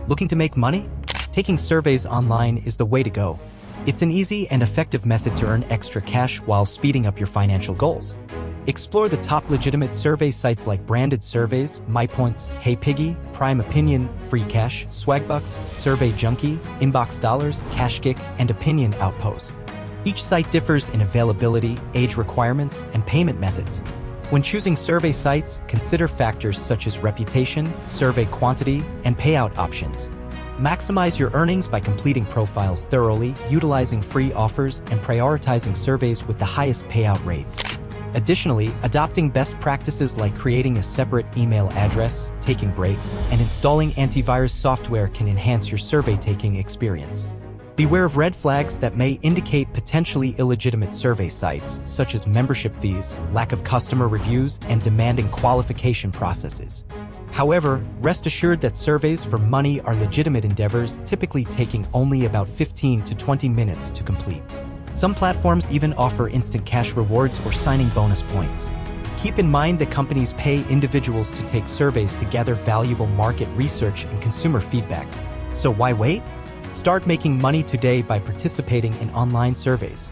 Looking to make money? Taking surveys online is the way to go. It's an easy and effective method to earn extra cash while speeding up your financial goals. Explore the top legitimate survey sites like Branded Surveys, MyPoints, HeyPiggy, Prime Opinion, FreeCash, Swagbucks, Survey Junkie, Inbox Dollars, CashKick, and Opinion Outpost. Each site differs in availability, age requirements, and payment methods. When choosing survey sites, consider factors such as reputation, survey quantity, and payout options. Maximize your earnings by completing profiles thoroughly, utilizing free offers, and prioritizing surveys with the highest payout rates. Additionally, adopting best practices like creating a separate email address, taking breaks, and installing antivirus software can enhance your survey-taking experience. Beware of red flags that may indicate potentially illegitimate survey sites, such as membership fees, lack of customer reviews, and demanding qualification processes. However, rest assured that surveys for money are legitimate endeavors, typically taking only about 15 to 20 minutes to complete. Some platforms even offer instant cash rewards or signing bonus points. Keep in mind that companies pay individuals to take surveys to gather valuable market research and consumer feedback. So why wait? Start making money today by participating in online surveys.